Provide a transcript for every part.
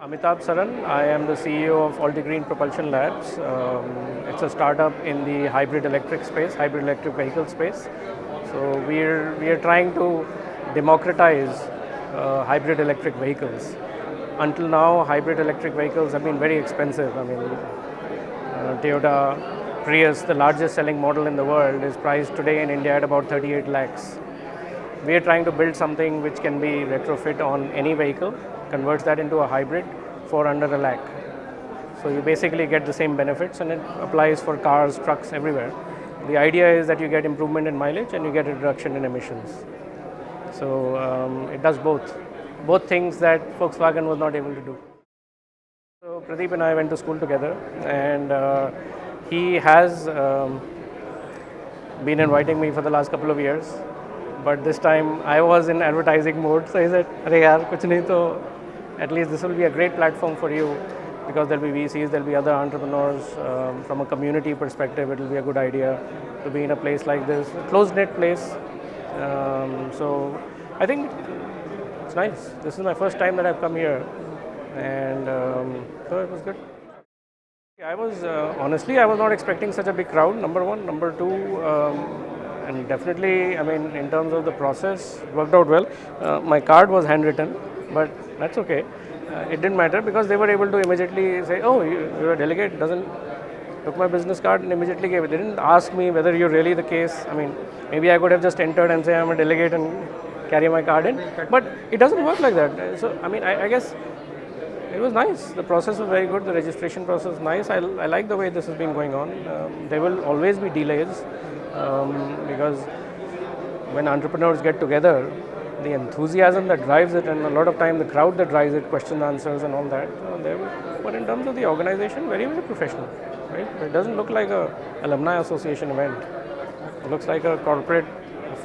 Amitabh Saran. I am the CEO of Altigreen Propulsion Labs. It's a startup in the hybrid electric space, hybrid electric vehicle space. So we are trying to democratize hybrid electric vehicles. Until now, hybrid electric vehicles have been very expensive. I mean, Toyota Prius, the largest selling model in the world, is priced today in India at about 38 lakhs. We are trying to build something which can be retrofit on any vehicle, converts that into a hybrid for under a lakh. So you basically get the same benefits, and it applies for cars, trucks, everywhere. The idea is that you get improvement in mileage and you get a reduction in emissions. So it does both things that Volkswagen was not able to do. So Pradeep and I went to school together, and he has been inviting me for the last couple of years. But this time I was in advertising mode, so he said, "Arey yaar, kuch nahi to at least this will be a great platform for you, because there'll be VCs, there'll be other entrepreneurs. From a community perspective, it'll be a good idea to be in a place like this, a closed-knit place." So I think it's nice. This is my first time that I've come here, and so it was good. I was honestly, I was not expecting such a big crowd. Number one, number two. And definitely, I mean, in terms of the process, it worked out well. My card was handwritten, but that's okay. It didn't matter because they were able to immediately say, "Oh, you're a delegate." Took my business card and immediately gave it. They didn't ask me whether you're really the case. I mean, maybe I could have just entered and say I'm a delegate and carry my card in, but it doesn't work like that. So, I mean, I guess it was nice. The process was very good. The registration process was nice. I like the way this has been going on. There will always be delays. Because when entrepreneurs get together, the enthusiasm that drives it, and a lot of time the crowd that drives it, question answers and all that. But in terms of the organization, very, very professional. Right? It doesn't look like a Alumni Association event. It looks like a corporate,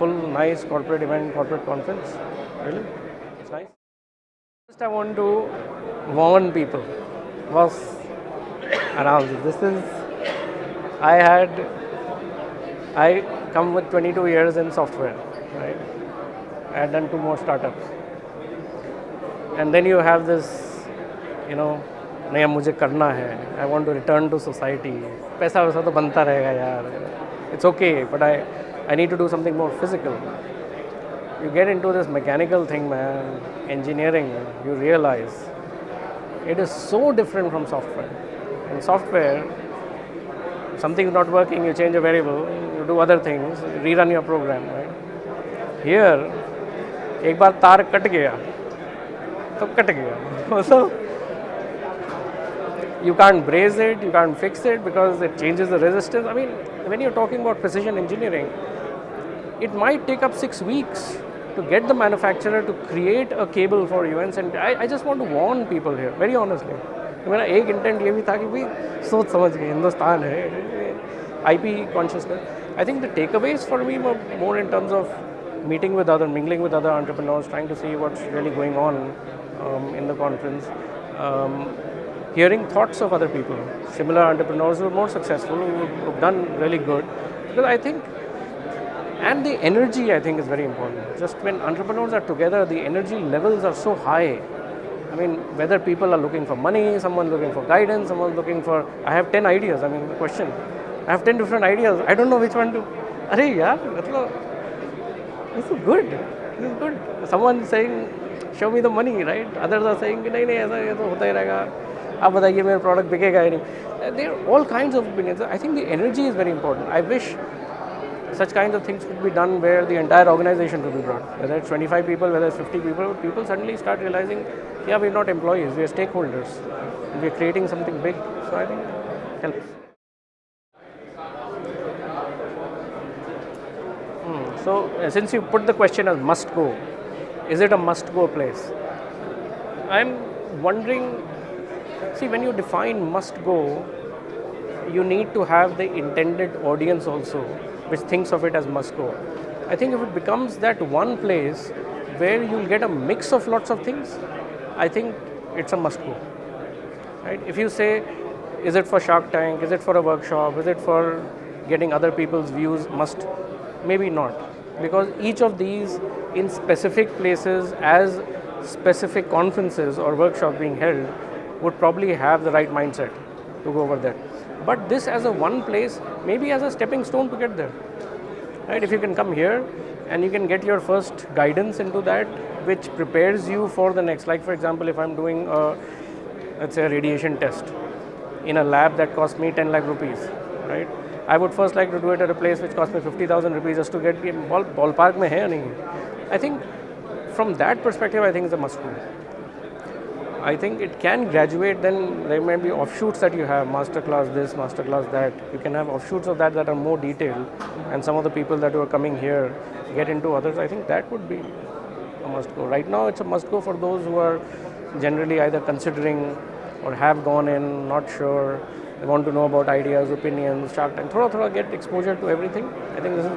full, nice corporate event, corporate conference. Really, it's nice. First, I want to warn people. Was around this is I come with 22 years in software, right? I had done 2 more startups. And then you have this, नहीं अब मुझे करना है, I want to return to society. पैसा वैसा तो बनता रहेगा यार. It's okay, but I need to do something more physical. You get into this mechanical thing, man, engineering, you realize it is so different from software. In software, something is not working, you change a variable, you do other things, rerun your program, right? Here, एक बार तार cut गया, तो cut गया. So you can't braze it, you can't fix it because it changes the resistance. I mean, when you're talking about precision engineering, it might take up 6 weeks to get the manufacturer to create a cable for you and send. I just want to warn people here, very honestly. मेरा एक intent ये भी था कि भाई सोच समझ के हिंदुस्तान है, IP consciousness. I think the takeaways for me were more in terms of mingling with other entrepreneurs, trying to see what's really going on in the conference, hearing thoughts of other people, similar entrepreneurs who are more successful, who've done really good. Because I think, and the energy I think is very important. Just when entrepreneurs are together, the energy levels are so high. I mean, whether people are looking for money, someone looking for guidance, someone looking for, I have 10 ideas. I mean, the question, I have 10 different ideas. I don't know which one to. Arey yaar, this is good. This is good. Someone saying, show me the money, right? Others are saying, nahi, aisa ye to hota hi rahega. Aap bataiye mera product bikega hi nahi. There are all kinds of opinions. I think the energy is very important. I wish such kinds of things could be done where the entire organization could be brought. Whether it's 25 people, whether it's 50 people suddenly start realizing, yeah, we're not employees, we're stakeholders. We're creating something big. So I think it helps. So since you put the question as must go, is it a must go place? I'm wondering, see, when you define must go, you need to have the intended audience also, which thinks of it as must go. I think if it becomes that one place where you'll get a mix of lots of things, I think it's a must go. Right? If you say, is it for Shark Tank, is it for a workshop, is it for getting other people's views, must, maybe not. Because each of these in specific places as specific conferences or workshops being held would probably have the right mindset to go over there. But this as a one place, maybe as a stepping stone to get there. Right? If you can come here and you can get your first guidance into that, which prepares you for the next. Like for example, if I'm doing let's say a radiation test in a lab that costs me 10 lakh rupees, right? I would first like to do it at a place which costs me 50,000 rupees just to get the ballpark mein hai ya nahi. I think from that perspective, I think it's a must do. I think it can graduate, then there may be offshoots that you have, masterclass this, masterclass that. You can have offshoots of that are more detailed, and some of the people that are coming here get into others. I think that would be a must go. Right now, it's a must go for those who are generally either considering or have gone in, not sure. They want to know about ideas, opinions, Shark Tank. Thoda get exposure to everything. I think this is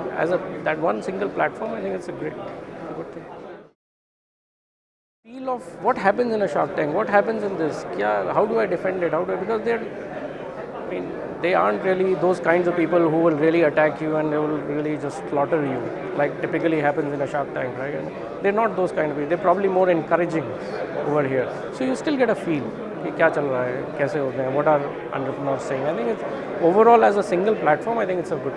that one single platform. I think it's a good thing. Feel of what happens in a Shark Tank, what happens in this, how do I defend it, because they aren't really those kinds of people who will really attack you and they will really just slaughter you, like typically happens in a Shark Tank, right? And they're not those kind of people, they're probably more encouraging over here. So you still get a feel, kya chal raha hai, kaise hote hain, what are entrepreneurs saying. I think it's overall as a single platform, I think it's a good